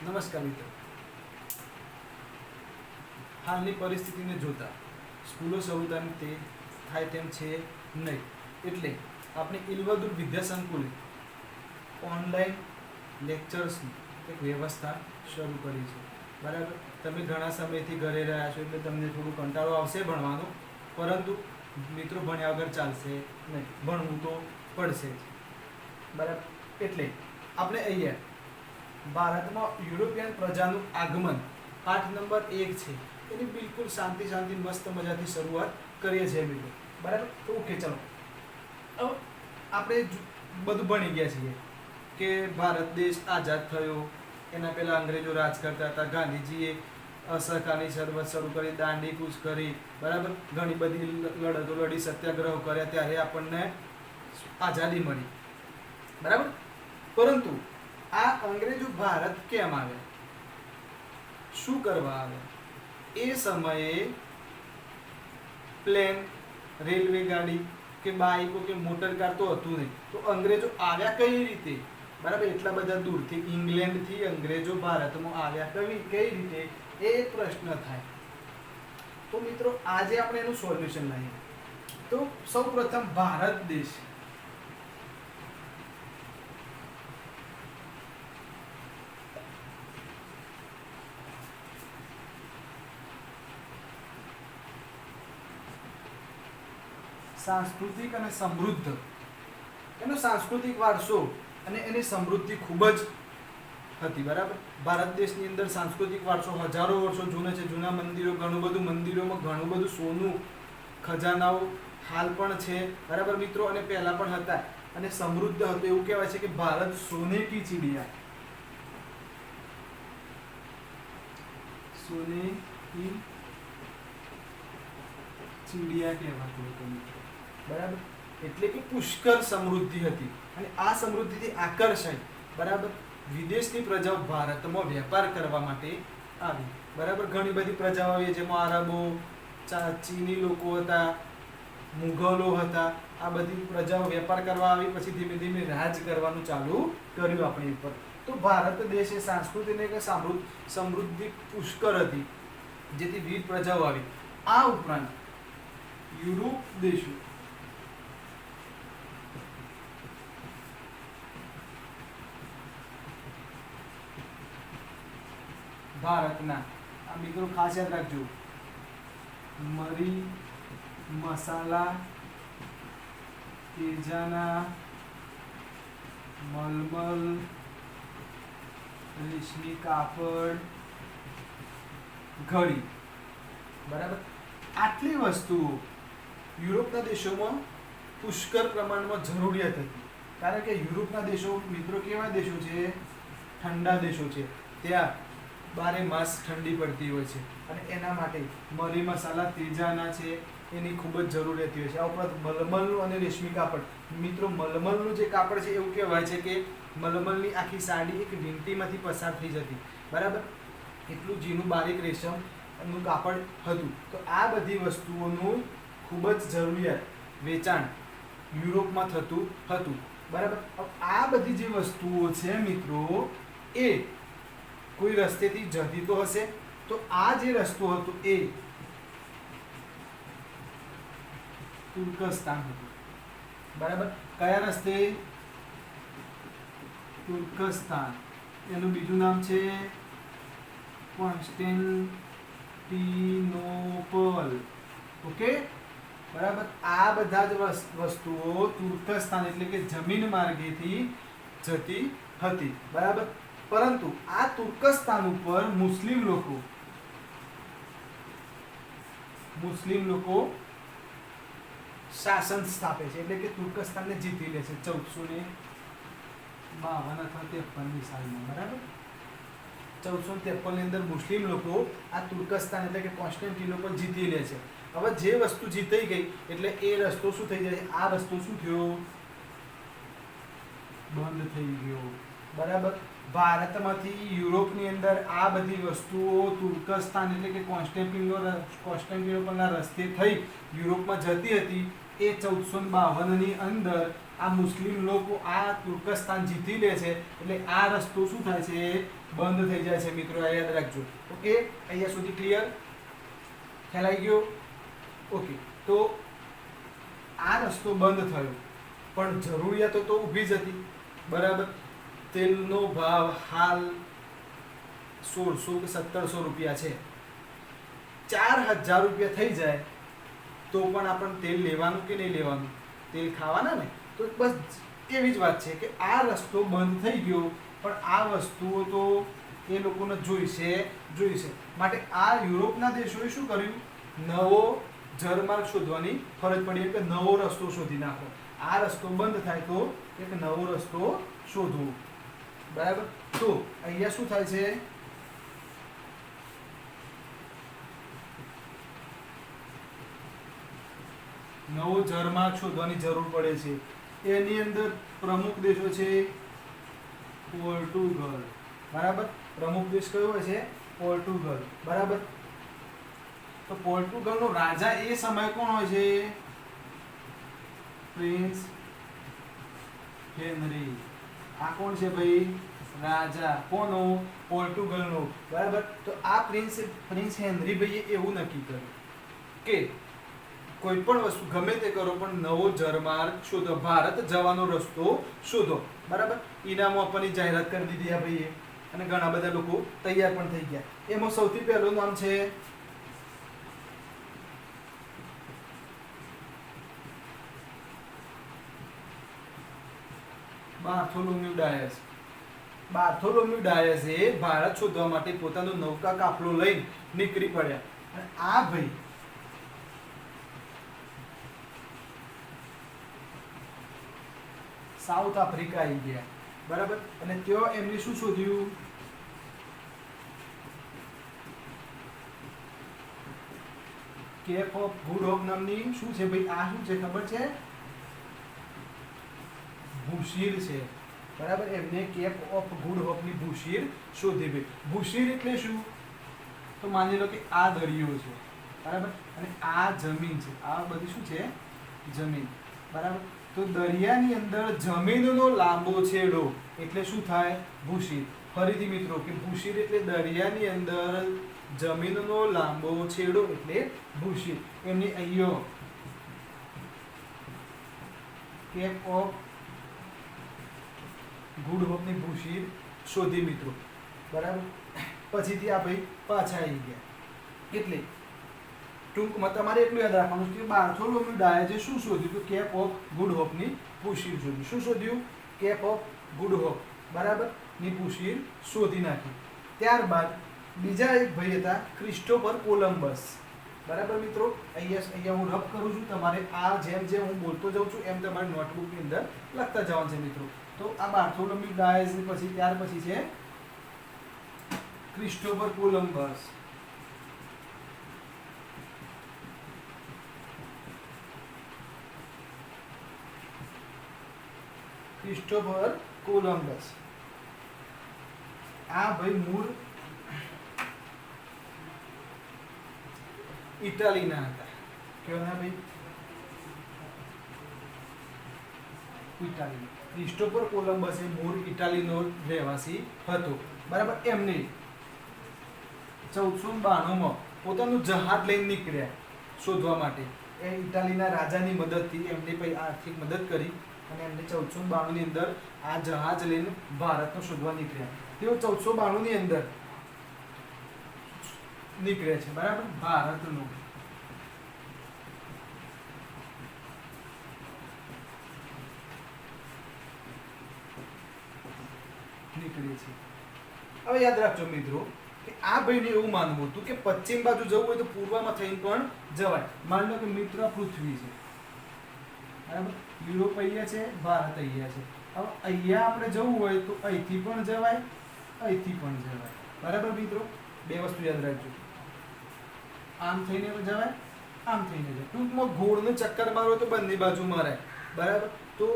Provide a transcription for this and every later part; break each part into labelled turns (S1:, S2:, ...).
S1: નમસ્કાર મિત્રો, હાલની પરિસ્થિતિને જોતા સ્કૂલો શરૂ થાય તેમ છે નહીં, એટલે આપણે ઇલવદુર વિદ્યા સંકુલે ઓનલાઈન લેક્ચર્સની એક વ્યવસ્થા શરૂ કરી છે. બરાબર, તમે ઘણા સમયથી ઘરે રહ્યા છો એટલે તમને થોડું કંટાળો આવશે ભણવાનો, પરંતુ મિત્રો ભણ્યા વગર ચાલશે નહીં, ભણવું તો પડશે જ. બરાબર, એટલે આપણે અહીંયા ભારતમાં યુરોપિયન પ્રજાનું આગમન પાઠ નંબર 1 છે, એની બિલકુલ શાંતિ મસ્ત મજાથી શરૂઆત કરીએ છીએ મિત્રો. બરાબર, તો ઓકે, ચલો હવે આપણે બધું ભણી ગયા છીએ કે ભારત દેશ આઝાદ થયો, એના પહેલાં અંગ્રેજો રાજ કરતા હતા, ગાંધીજીએ અસહકારની શરૂઆત શરૂ કરી, દાંડી કૂચ કરી, બરાબર, ઘણી બધી લડતો લડી, સત્યાગ્રહો કર્યા, ત્યારે આપણને આઝાદી મળી. બરાબર, પરંતુ આ અંગ્રેજો ભારત કેમ આવ્યા, શું કરવા આવ્યા? એ સમયે પ્લેન, રેલવે ગાડી કે બાઇકો કે મોટર કાર તો હતું નહીં, તો અંગ્રેજો આવ્યા કઈ રીતે? બરાબર, એટલા બધા દૂરથી ઇંગ્લેન્ડથી અંગ્રેજો ભારતમાં આવ્યા કઈ રીતે, એ પ્રશ્ન થાય. તો મિત્રો આજે આપણે એનું સોલ્યુશન લાવીએ. તો સૌપ્રથમ ભારત દેશ સાંસ્કૃતિક અને સમૃદ્ધ, એનો સાંસ્કૃતિક વારસો અને એની સમૃદ્ધિ ખૂબ જ હતી. બરાબર, ભારત દેશની અંદર સાંસ્કૃતિક વારસો હજારો વર્ષો જૂનો છે, જૂના મંદિરો, ઘણું બધું મંદિરોમાં ઘણું બધું સોનું, ખજાનાઓ હાલ પણ છે. બરાબર મિત્રો, અને પહેલા પણ હતા, અને સમૃદ્ધ હતું. એવું કહેવાય છે કે ભારત સોને કી ચિડિયા, સોને કી ચિડિયા કહેવાતું હતું મિત્રો. બરાબર, એટલે કે પુષ્કળ સમૃદ્ધિ હતી, અને આ સમૃદ્ધિથી આકર્ષાય, બરાબર, વિદેશની પ્રજાઓ ભારતમાં વેપાર કરવા માટે આવી. બરાબર, ઘણી બધી પ્રજાઓ આવી, જેમાં આરબો, ચીની લોકો હતા, મુઘલો હતા. આ બધી પ્રજાઓ વેપાર કરવા આવી, પછી ધીમે ધીમે રાજ કરવાનું ચાલુ કર્યું આપણી ઉપર. તો ભારત દેશ એ સાંસ્કૃતિક કે સમૃદ્ધિ પુષ્કળ હતી, જેથી વિવિધ પ્રજાઓ આવી. આ ઉપરાંત યુરોપ દેશો ભારતના, આ મિત્રો ખાસ યાદ રાખજો, મરી, મસાલા, તેજાના, મલમલ, રેશમી કાપડ, ઘડી. બરાબર, આટલી વસ્તુઓ યુરોપના દેશોમાં પુષ્કળ પ્રમાણમાં જરૂરિયાત હતી. કારણ કે યુરોપના દેશો મિત્રો કેવા દેશો છે? ઠંડા દેશો છે, ત્યાં બારે માસ ઠંડી પડતી હોય છે, અને એના માટે મરી, મસાલા, તેજાના છે, એની ખૂબ જ જરૂર રહેતી હોય છે. આ ઉપરાંત મલમલનું અને રેશમી કાપડ. મિત્રો મલમલનું જે કાપડ છે, એવું કહેવાય છે કે મલમલની આખી સાડી એક વીંટીમાંથી પસાર થઈ જતી. બરાબર, એટલું ઝીણું બારીક રેશમનું કાપડ હતું. તો આ બધી વસ્તુઓનું ખૂબ જ જરૂરિયાત, વેચાણ યુરોપમાં થતું હતું. બરાબર, આ બધી જે વસ્તુઓ છે મિત્રો, એ કોઈ રસ્તેથી જતી તો હશે, તો આ જે રસ્તો હતો એ તુર્કસ્તાન હતું. બરાબર, કયા રસ્તે? તુર્કસ્તાન. એનું બીજું નામ છે કોન્સ્ટેન્ટિનોપલ. ઓકે, બરાબર, આ બધા જ વસ્તુઓ તુર્કસ્તાન એટલે કે જમીન માર્ગેથી જતી હતી. બરાબર, પરંતુ આ તુર્કસ્તાન ઉપર મુસ્લિમ લોકો શાસન સ્થાપે છે, એટલે કે તુર્કસ્તાનને જીતી લે છે 1452 અથવા 53ની સાલમાં. બરાબર, 1453 ની અંદર મુસ્લિમ લોકો આ તુર્કસ્તાન એટલે કે કોન્સ્ટેન્ટિનોપલ જીતી લે છે. હવે જે વસ્તુ જીતાઈ ગઈ એટલે એ રસ્તો શું થઈ જાય? આ રસ્તો શું થયો? બંધ થઈ ગયો. બરાબર, ભારતમાંથી યુરોપની અંદર આ બધી વસ્તુઓ તુર્કસ્તાન એટલે કે કોન્સ્ટેન્ટિનોપલના રસ્તે થઈ યુરોપમાં જતી હતી, એ 1452 ની અંદર આ મુસ્લિમ લોકો આ તુર્કસ્તાન જીતી લે છે, એટલે આ રસ્તો શું થાય છે, બંધ થઈ જાય છે મિત્રો, આ યાદ રાખજો. ઓકે, અહીંયા સુધી ક્લિયર, ખ્યાલ આવી ગયો? ઓકે, તો આ રસ્તો બંધ થયો, પણ જરૂરિયાતો તો ઊભી જ હતી, બરાબર. તેલનો ભાવ હાલ 1600 કે 1700 રૂપિયા છે. 4000 રૂપિયા થઈ જાય તો પણ આપણને તેલ લેવાનું કે નહીં લેવાનું? તેલ ખાવાના ને. તો બસ એવી જ વાત છે કે આ રસ્તો બંધ થઈ ગયો, પણ આ વસ્તુઓ તો એ લોકોને જોઈશે. માટે આ યુરોપના દેશોએ શું કર્યું? નવો જળમાર્ગ શોધવાની ફરજ પડી, એટલે નવો રસ્તો શોધી નાખો. આ રસ્તો બંધ થાય તો એક નવો રસ્તો શોધવો, બરાબર. તો અહીંયા શું થાય છે? નવો જળમાર્ગ શોધવાની જરૂર પડે છે. એની અંદર પ્રમુખ દેશો છે પોર્ટુગલ, બરાબર. પ્રમુખ દેશ કયો હોય છે? પોર્ટુગલ, બરાબર. તો પોર્ટુગલનો રાજા એ સમય કોણ હોય છે? Prince henry. આ કોણ છે ભાઈ? રાજા. કોનો? પોર્ટુગલનો, બરાબર. તો આ પ્રિન્સ હેનરી ભાઈએ એવું નક્કી કર્યું કે કોઈ પણ વસ્તુ ગમે તે કરો પણ નવો જળમાર્ગ શોધો, ભારત જવાનો રસ્તો શોધો, બરાબર. ઇનામો આપવાની જાહેરાત કરી દીધી આ ભાઈએ, અને ઘણા બધા લોકો તૈયાર પણ થઈ ગયા. એમાં સૌથી પહેલું નામ છે બાર્થોલોમ્યુ ડાયસ. બાર્થોલોમ્યુ ડાયસે ભારત શોધવા માટે પોતાનો નૌકા કાફલો લઈને નીકળી પડ્યા, અને આ ભાઈ સાઉથ આફ્રિકા આવી ગયા, બરાબર. અને ત્યાં એમને શું શોધ્યું? કેપ ઓફ ગુડ હોપ નામની શું છે ભાઈ? આ શું છે ખબર છે? ભૂશીર છે, બરાબર. એમને કેપ ઓફ ગુડ હોપની ભૂશીર શોધી ભાઈ. ભૂશીર એટલે શું? તો માની લો કે આ દરિયો છે, બરાબર, અને આ જમીન છે. આ બધી શું છે? જમીન, બરાબર. તો દરિયાની અંદર જમીનનો લાંબો છેડો એટલે શું થાય? ભૂશીર. ફરીથી મિત્રો કે ભૂશીર એટલે દરિયાની અંદર જમીનનો લાંબો છેડો એટલે ભૂશીર. એમની અહીંયા કેપ ઓફ ગુડ હોપની ભૂશીર શોધી મિત્રો, બરાબર. પછીથી આ ભાઈ પાછા આવી ગયા. એટલે ટૂંકમાં તમારે એટલું યાદ રાખવાનું કે બાર્થોલોમ્યુ ડાયસે શું શોધ્યું? તો કેપ ઓફ ગુડ હોપની ભૂશીર શોધ્યું. શું શોધ્યું? કેપ ઓફ ગુડ હોપ, બરાબર, ની ભૂશીર શોધી નાખી. ત્યારબાદ બીજા એક ભાઈ હતા ક્રિસ્ટોફર કોલમ્બસ, બરાબર મિત્રો. અહીંયા હું રફ કરું છું, તમારે આ જેમ જેમ હું બોલતો જાઉં છું એમ તમારે નોટબુકની અંદર લખતા જવાનું છે મિત્રો. તો આ બાર્થોલોમ્યુ ડાયસ પછી ત્યાર પછી છે ક્રિસ્ટોફર કોલમ્બસ. ક્રિસ્ટોફર કોલમ્બસ આ ભાઈ મૂળ ઇટાલીના હતા. કેવા ભાઈ? ઇટાલી. ક્રિસ્ટોફર કોલમ્બસ એ મૂળ ઇટાલીનો રહેવાસી હતો, બરાબર. એમને 1492 પોતાનું જહાજ લઈને નીકળ્યા શોધવા માટે. એ ઇટાલીના રાજાની મદદથી એમને પછી આર્થિક મદદ કરી અને એમને 1492 ની અંદર આ જહાજ લઈને ભારતનો શોધવા નીકળ્યા. તેઓ 1492 ની અંદર નીકળ્યા છે, બરાબર, ભારતનો. નીકળે છે. હવે યાદ રાખજો મિત્રો કે આ ભાઈને એવું માનવું હતું કે પશ્ચિમ બાજુ જવું હોય તો પૂર્વમાં થઈને પણ જવાય. માની લો કે મિત્ર પૃથ્વી છે, બરાબર. યુરોપ અહીંયા છે, ભારત અહીંયા છે. હવે અહીંયા આપણે જવું હોય તો અહીંથી પણ જવાય, અહીંથી પણ જવાય, બરાબર મિત્રો. બે વસ્તુ યાદ રાખજો, આમ થઈને જવાય, આમ થઈને જવાય. ટૂંકમાં ઘોડનું ચક્કર મારો તો બંને બાજુ મરાય, બરાબર. તો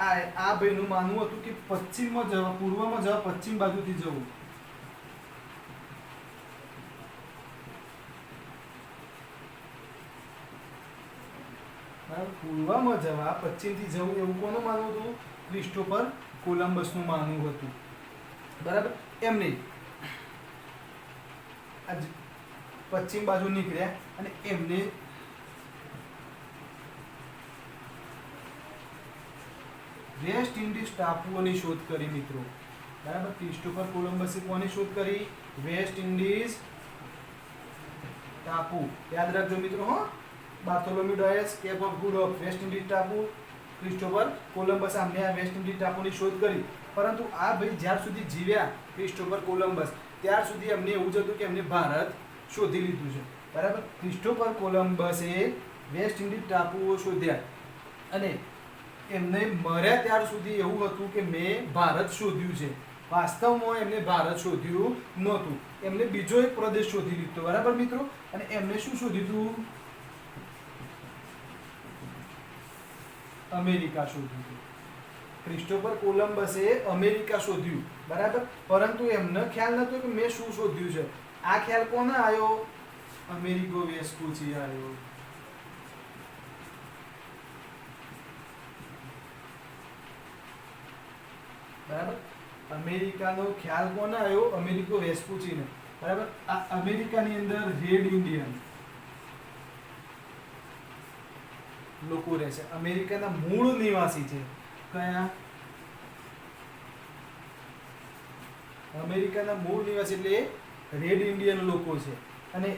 S1: આ ભાઈનું માનવું હતું કે પશ્ચિમમાં જવા, પૂર્વમાં જવા, પશ્ચિમ બાજુથી જવું. બરાબર, પૂર્વમાં જવા પશ્ચિમથી જવું એવું કોનું માનવું હતું? ક્રિસ્ટોફર કોલંબસનું માનવું હતું. બરાબર, એમને આજ પશ્ચિમ બાજુ નીકળ્યા અને એમને વેસ્ટ ઇન્ડિઝ ટાપુઓની શોધ કરી મિત્રો. બરાબર, ક્રિસ્ટોફર કોલંબસે કોની શોધ કરી? વેસ્ટ ઇન્ડિઝ ટાપુ. યાદ રાખજો મિત્રો. હો, Bartholomew Dias, Cape of Good Hope, West Indies ટાપુ. ક્રિસ્ટોફર કોલંબસ આમને આ વેસ્ટ ઇન્ડિઝ ટાપુની શોધ કરી. પરંતુ આ ભાઈ જ્યાર સુધી જીવ્યા ક્રિસ્ટોફર કોલંબસ ત્યાર સુધી એમને એવું જ હતું કે એમને ભારત શોધી લીધું છે. બરાબર, ક્રિસ્ટોફર કોલંબસે વેસ્ટ ઇન્ડિઝ ટાપુઓ શોધ્યા અને એમને મર્યા ત્યાર સુધી એવું હતું કે મેં ભારત શોધ્યું છે. વાસ્તવમાં એમને ભારત શોધ્યું નહોતું. એમને બીજો એક પ્રદેશ શોધી લીધો. બરાબર મિત્રો, અને એમને શું શોધ્યું હતું? અમેરિકા શોધ્યું હતું. ક્રિસ્ટોફર કોલંબસે અમેરિકા શોધ્યું. બરાબર, પરંતુ એમને ખ્યાલ નતો કે મેં શું શોધ્યું છે. આ ખ્યાલ કોને આવ્યો? અમેરિગો વેસ્પુચી આવ્યો. બરાબર, અમેરિકાનો ખ્યાલ કોને આવ્યો? અમેરિગો વેસ્પુચીને. બરાબર, આ અમેરિકાની અંદર રેડ ઇન્ડિયન લોકો રહે છે. અમેરિકાના મૂળ નિવાસી છે. કયા? અમેરિકાના મૂળ નિવાસી એટલે રેડ ઇન્ડિયન લોકો છે. અને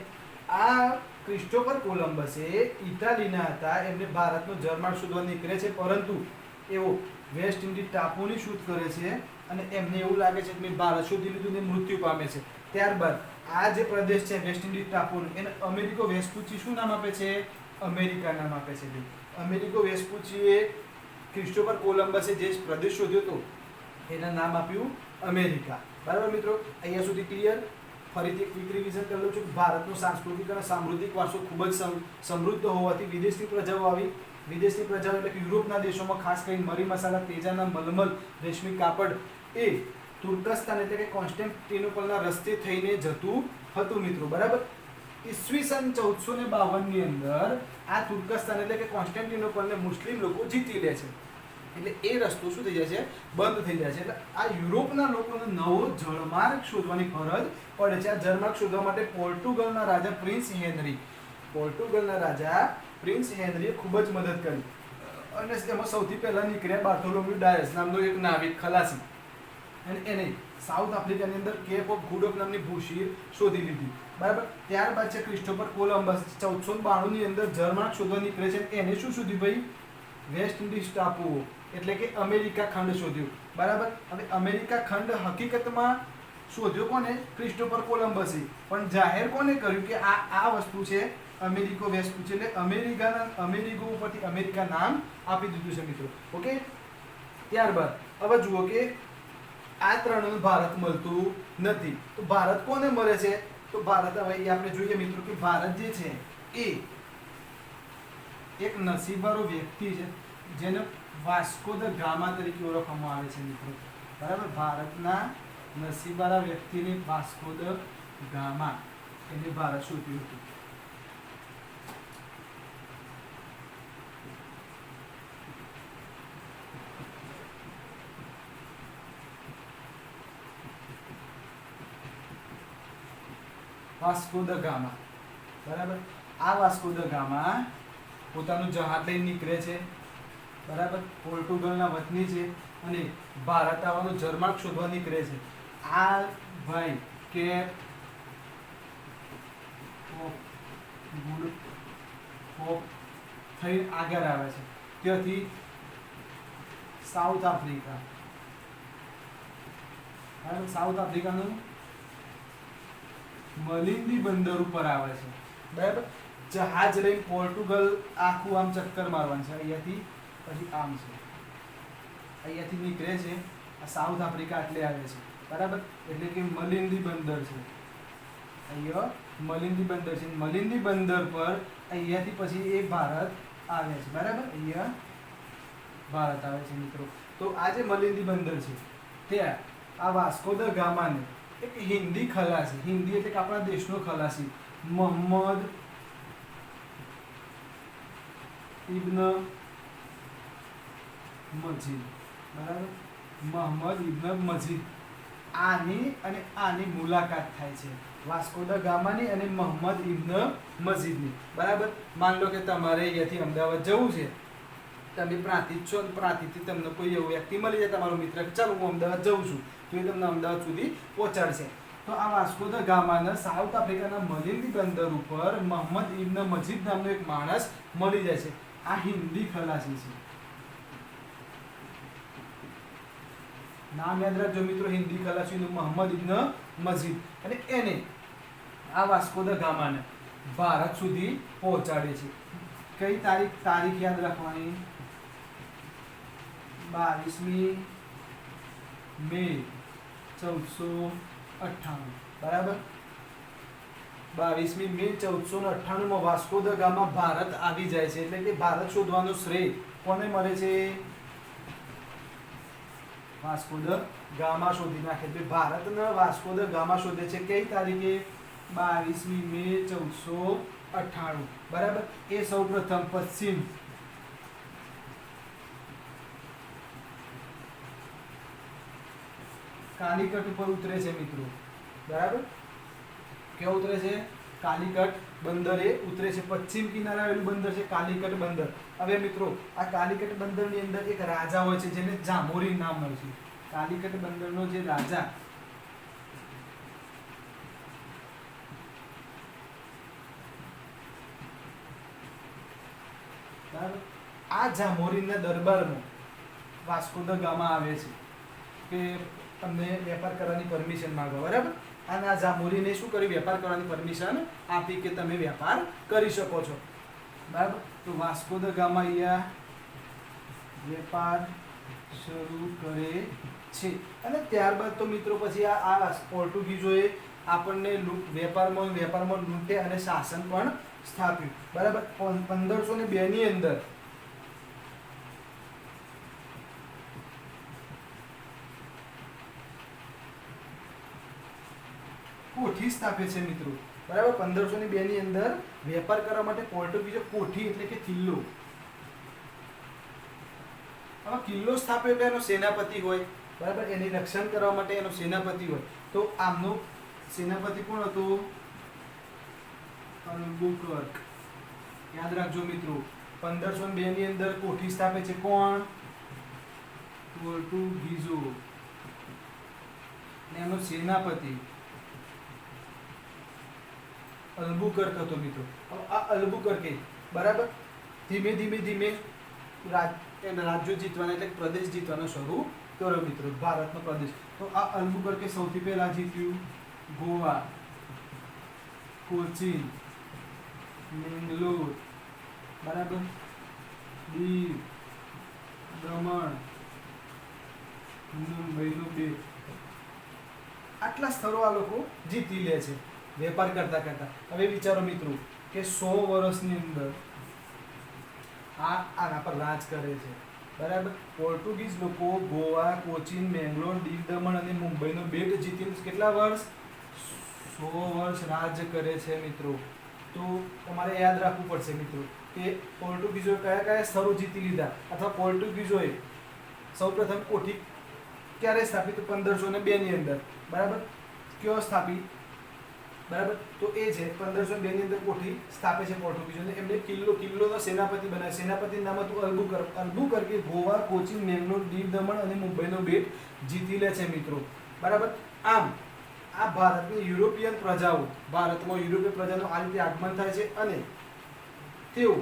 S1: આ ક્રિસ્ટોફર કોલંબસે ઇટાલીના હતા. એમને ભારતનો જળમાર્ગ શોધવા નીકળે છે, પરંતુ એવો વેસ્ટ ઇન્ડિઝ ટાપુની શોધ કરે છે અને એમને એવું લાગે છે કે મેં ભારત શોધી લીધું ને મૃત્યુ પામે છે. ત્યારબાદ આ જે પ્રદેશ છે વેસ્ટ ઇન્ડિઝ ટાપુનો, એને અમેરિકો વેસ્પુચી શું નામ આપે છે? અમેરિકા નામ આપે છે. અમેરિકો વેસ્પુચીએ ક્રિસ્ટોફર કોલંબસે જે પ્રદેશ શોધ્યો હતો એના નામ આપ્યું અમેરિકા. બરાબર મિત્રો, અહીંયા સુધી ક્લિયર? ફરીથી ક્વિક રિવિઝન કરી લઉં છું. ભારતનો સાંસ્કૃતિક અને સામૃદ્ધિક વારસો ખૂબ જ સમૃદ્ધ હોવાથી વિદેશની પ્રજાઓ આવી. વિદેશની પ્રજાઓ એટલે કે યુરોપના દેશોમાં ખાસ કરીને મરી મસાલા, તેજાના મલમલ, રેશમી કાપડ એ તુર્કસ્તાન એટલે કે કોન્સ્ટેન્ટિનોપલના રસ્તે થઈને જતું હતું મિત્રો. બરાબર, ઈસવીસન 1452 ની અંદર આ તુર્કસ્તાન એટલે કે કોન્સ્ટેન્ટિનોપલને મુસ્લિમ લોકો જીતી લે છે. એટલે એ રસ્તો શું થઈ જાય છે? બંધ થઈ જાય છે. એટલે આ યુરોપના લોકોને નવો જળમાર્ગ શોધવાની ફરજ પડે છે. આ જળમાર્ગ શોધવા માટે પોર્ટુગલના રાજા પ્રિન્સ હેનરીએ ખૂબ જ મદદ કરી. અને એમાં સૌથી પહેલા નીકળ્યા બાર્થોલોમ્યુ ડાયસ નામનો એક નાવિક ખલાસી, અને એને સાઉથ આફ્રિકાની અંદર કેપ ઓફ ગુડ હોપ નામની ભૂશીર શોધી લીધી. બરાબર, ત્યારબાદ છે ક્રિસ્ટોફર કોલંબસ 1492 ની અંદર જળમાર્ગ શોધવા નીકળે છે. એને શું શોધ્યું ભાઈ? વેસ્ટ ઇન્ડિઝ ટાપુઓ એટલે કે અમેરિકા ખંડ શોધ્યું. બરાબર, હવે અમેરિકા ખંડ હકીકતમાં શોધ્યો કોને? ક્રિસ્ટોફર કોલંબસે. પણ જાહેર કોને કર્યું કે આ વસ્તુ છે અમેરિકો વેસ્પુચી? એટલે અમેરિગો ઉપરથી અમેરિકા નામ આપી દીધું છે મિત્રો. ઓકે, ત્યારબાદ હવે જુઓ કે આ ત્રણનું ભારત મળતું નથી. તો ભારત કોને મળે છે? તો ભારત હવે આપણે જોઈએ મિત્રો કે ભારત જે છે એ એક નસીબવાળો વ્યક્તિ છે જેને વાસ્કો દ ગામા તરીકે ઓળખવામાં આવે છે મિત્રો. બરાબર, ભારતના નસીબવાળા વ્યક્તિને વાસ્કો દ ગામા એને ભારત શોધ્યું હતું. Vasco da gamma. બરાબર, આ વાસ્કો દ ગામા પોતાનું જહાજ લઈને નીકળે છે. બરાબર, પોર્ટુગલના વતની છે અને ભારત આવવાનો જળમાર્ગ શોધવા નીકળે છે. આ ભાઈ કેપ ઓફ ગુડ હોપ થઈ આગળ આવે છે. ત્યાંથી સાઉથ આફ્રિકા, સાઉથ આફ્રિકાનું મલિંદી બંદર ઉપર આવે છે. બરાબર, જહાજ લઈને પોર્ટુગલ આખું આમ ચક્કર મારવાનું છે. અહીંયાથી પછી આમ છે, અહીંયાથી નીકળે છે, આ સાઉથ આફ્રિકા એટલે આવે છે. બરાબર, એટલે કે મલિંદી બંદર છે. અહીંયા મલિંદી બંદર છે. મલિંદી બંદર પર અહીંયાથી પછી એ ભારત આવે છે. બરાબર, અહીંયા ભારત આવે છે મિત્રો. તો આ જે મલિંદી બંદર છે ત્યાં આ વાસ્કો દ ગામાને એક હિન્દી ખલાસી, હિન્દી એટલે કે આપણા દેશનો ખલાસી મોહમ્મદ ઇબ્ન મજીદ, બરાબર, મોહમ્મદ ઇબ્ન મજીદ, આની અને આની મુલાકાત થાય છે, વાસ્કો દ ગામાની અને મોહમ્મદ ઇબ્ન મજીદની, બરાબર. માન લો કે તમારે અહીંયાથી અમદાવાદ જવું છે, તમે પ્રાંતિજ છો, પ્રાંતિજથી તમને કોઈ એવો વ્યક્તિ મળી જાય, તમારો મિત્ર, કે ચાલો હું અમદાવાદ જઉં છું, તો એ તમને અમદાવાદ સુધી પહોંચાડશે. તો આ વાસ્કો દ ગામાના સાઉથ આફ્રિકાના મલિંદી બંદર ઉપર મોહમ્મદ ઇબ્ન મજીદ નામનો એક માણસ મળી જાય છે. આ હિન્દી ખલાસી છે, નામ યાદ રાખજો મિત્રો, હિન્દી ખલાસીનું મોહમ્મદ ઇબ્ન મજીદ. અને એને આ વાસ્કો દ ગામાને ભારત સુધી પહોંચાડે છે. કઈ તારીખ યાદ રાખવાની? 22મી મે 1498, બરાબર. 22મી મે 1498 વાસ્કો દ ગામા ભારત આવી જાય છે. એટલે કે ભારત શોધવાનો શ્રેય કોને મળે છે? વાસ્કો દ ગામા શોધી નાખે. એટલે ભારતના વાસ્કો દ ગામા શોધે છે કઈ તારીખે? 22મી મે 1498, બરાબર. એ સૌપ્રથમ પશ્ચિમ કાલિકટ ઉપર ઉતરે છે મિત્રો, બરાબર. ક્યાં ઉતરે છે? કાલિકટ બંદરે ઉતરે છે. પશ્ચિમ કિનારે આવેલું બંદર છે કાલિકટ બંદર. હવે મિત્રો આ કાલિકટ બંદરની અંદર એક રાજા હોય છે જેને જામોરી નામ હોય છે. કાલિકટ બંદરનો જે રાજા બરાબર, આ જામોરીના દરબારમાં વાસ્કો દ ગામા આવે છે કે તમને વેપાર કરવાની પરમિશન માંગો, બરાબર. અને આ જામોરીને શું કર્યું? વેપાર કરવાની પરમિશન આપી કે તમે વેપાર કરી શકો છો, બરાબર. તો વાસ્કો દ ગામા અહીંયા વેપાર શરૂ કરે છે. અને ત્યારબાદ તો મિત્રો પછી આ પોર્ટુગીઝોએ આપણને વેપારમાં લૂંટે અને શાસન પણ સ્થાપ્યું, બરાબર. 1502 ની અંદર કોઠી સ્થાપે છે મિત્રો, બરાબર. 1502 ની અંદર વેપાર કરવા માટે પોર્ટુગીઝો કોઠી એટલે કે કિલ્લો, આમાં કિલ્લો સ્થાપ્યો એટલે એનો સેનાપતિ હોય, બરાબર. એની રક્ષણ કરવા માટે એનો સેનાપતિ હોય. તો આમનો સેનાપતિ કોણ હતો? અલ્બુકર્ક. યાદ રાખજો મિત્રો, 1502 ની અંદર કોઠી સ્થાપે છે કોણ? પોર્ટુગીઝો. એનો સેનાપતિ અલ્બુકર્ક હતો મિત્રો. આ અલ્બુકર્કે, બરાબર, ધીમે ધીમે રાજ્યો જીતવાના એટલે પ્રદેશ જીતવાનો શરૂ કર્યો મિત્રો, ભારતનો પ્રદેશ. તો આ અલ્બુકર્કે સૌથી પહેલા જીત્યું ગોવા, કોચીન, મેંગલોર, બરાબર, દીવ, દમણ, મુંબઈનો બેટ. આટલા સ્થળો આ લોકો જીતી લે છે વેપાર કરતા કરતા. હવે વિચારો મિત્રો કે 100 વર્ષની અંદર આના પર રાજ કરે છે, બરાબર. પોર્ટુગીઝ લોકો ગોવા, કોચીન, મેંગલોર, દીવ, દમણ અને મુંબઈનો બેટ જીતીને કેટલા વર્ષ? 100 વર્ષ રાજ કરે છે મિત્રો. તો તમારે યાદ રાખવું પડશે મિત્રો કે પોર્ટુગીઝોએ કયા કયા સ્થળો જીતી લીધા, અથવા પોર્ટુગીઝોએ સૌપ્રથમ કોઠી ક્યારે સ્થાપી? તો 1502 ની અંદર, બરાબર. કયો સ્થાપી? બરાબર. તો એ છે 1502 ની અંદર કોઠી સ્થાપે છે પોર્ટુગીઝોને. એમને કિલ્લોનો સેનાપતિ બનાવે. સેનાપતિનું નામ હતું અલ્બુકર્ક. અલ્બુકર્કે ગોવા, કોચીન, મેંગલોર, દીવ, દમણ અને મુંબઈનો બેટ જીતી લે છે મિત્રો, બરાબર. આમ આ ભારતમાં યુરોપિયન પ્રજાનું આ રીતે આગમન થાય છે અને તેઓ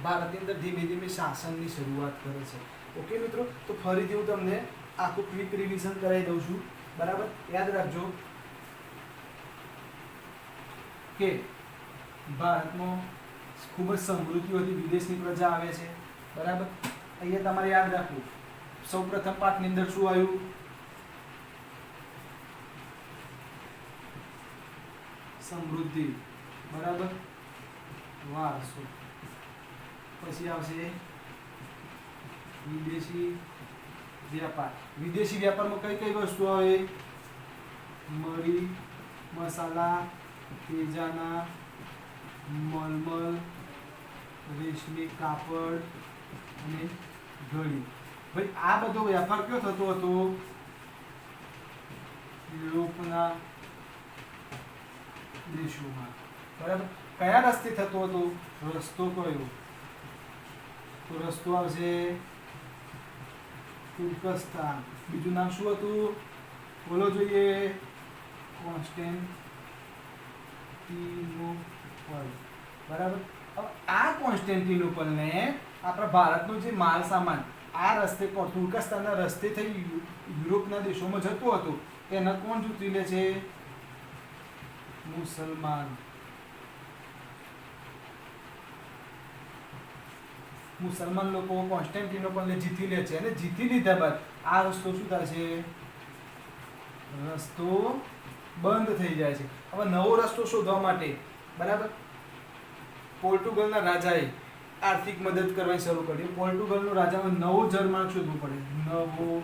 S1: ભારતની અંદર ધીમે ધીમે શાસનની શરૂઆત કરે છે. ઓકે મિત્રો, તો ફરીથી હું તમને આખું ક્વિક રિવિઝન કરાવી દઉં છું, બરાબર. યાદ રાખજો કે ભારતમાં ખૂબ જ સમૃદ્ધિ હતી, વિદેશની પ્રજા આવે છે, બરાબર. અહીંયા તમારે યાદ રાખવું, સૌપ્રથમ પાઠની અંદર શું આવ્યું? સમૃદ્ધિ, બરાબર, વારસો. પછી આવશે વિદેશી વ્યાપાર. વિદેશી વ્યાપારમાં કઈ કઈ વસ્તુ આવે? મરી, મસાલા, તેજાના, મલમલ, રેશમી કાપડ અને ઘડી. ભાઈ આ બધો વેપાર કયો થતો હતો? યુરોપના દેશોમાં. બરાબર. કયા રસ્તે થતો હતો? રસ્તો કયો? તો રસ્તો આવશે તુર્કસ્તાન. બીજું નામ શું હતું? બોલો જોઈએ. કોન્સ્ટેન્ટિનોપલ. બરાબર. હવે આ કોન્સ્ટેન્ટિનોપલને આપણા ભારતનો જે માલ સામાન આ રસ્તે તુર્કસ્તાનના રસ્તે થઈ યુરોપના દેશોમાં જતો હતો, એને કોણ જીતી લે છે? મુસલમાન. મુસલમાન લોકો કોન્સ્ટેન્ટિનોપલને જીતી લે છે અને જીતી લીધા બાદ આ રસ્તો શું થાય છે? રસ્તો બંધ થઈ જાય છે. હવે નવો રસ્તો શોધવા માટે, બરાબર, પોર્ટુગલના રાજાએ આર્થિક મદદ કરવાની શરૂ કરી. પોર્ટુગલનો રાજાને નવો જળમાર્ગ શોધવો પડે, નવો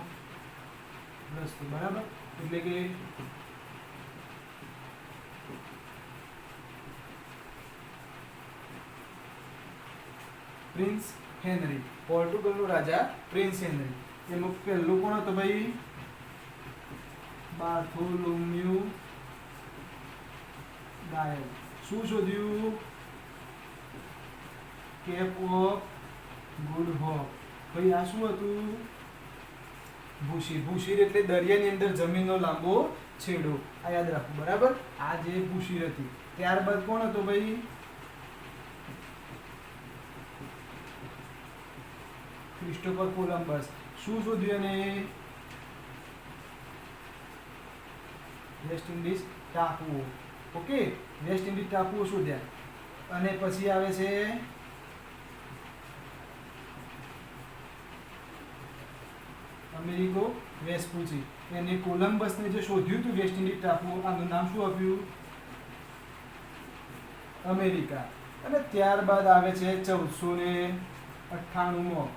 S1: રસ્તો. બરાબર. એટલે કે પ્રિન્સ હેનરી. પોર્ટુગલનો રાજા પ્રિન્સ હેનરી. એમાં પહેલું કોણ હતો ભાઈ? Bartholomew Dias. શું શોધ્યું? Cape of Good Hope. ભાઈ આ શું હતું? ભૂશીર. ભૂશીર એટલે દરિયાની અંદર જમીનનો લાંબો છેડો. આ યાદ રાખવું. બરાબર. આ જે ભૂશીર હતી. ત્યારબાદ કોણ હતો ભાઈ? Christopher Columbus. શું શોધ્યું? અને વેસ્ટ ઇન્ડિઝ ટાપુઓ. ઓકે, વેસ્ટ ઇન્ડિઝ ટાપુઓ શોધ્યા. અને પછી આવે છે અમેરિકો વેસ્પુચી. એને કોલંબસને જે શોધ્યું હતું વેસ્ટ ઇન્ડિઝ ટાપુઓ, આનું નામ શું આપ્યું? અમેરિકા. અને ત્યારબાદ આવે છે 1498માં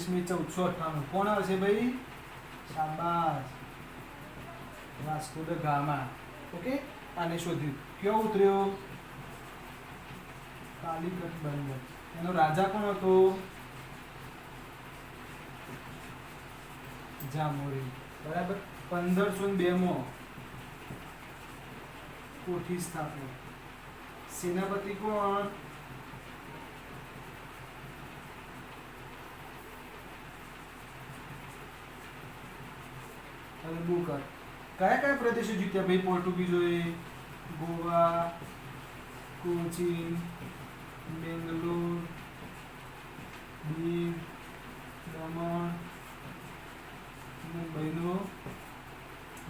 S1: મી 1498. કોણ આવે છે ભાઈ? શાબાશ, વાસ્કો દ ગામા. ઓકે, આને શોધ્યું. ક્યાં ઉતર્યો? કાલિકટ બંદર. એનો રાજા કોણ હતો? જામોરી. બરાબર. 1502માં કોઠી સ્થાપના. સેનાપતિ કોણ? અલ્બુકર. કયા કયા પ્રદેશો જીત્યા ભાઈ પોર્ટુગીઝોએ? ગોવા, કોચીન, બેંગ્લોર, દીવ, દમણ, મુંબઈનો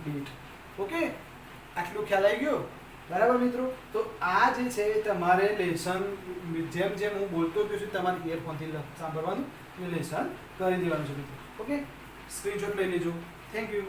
S1: બેટ. ઓકે, આટલું ખ્યાલ આવી ગયો? બરાબર મિત્રો. તો આ જે છે તમારે લેસન જેમ જેમ હું બોલતો ગયો છું તમારે ઇયરફોનથી સાંભળવાનું, એ લેસન કરી દેવાનું છે મિત્રો. ઓકે, સ્ક્રીનશોટ લઈ લેજો. Thank you.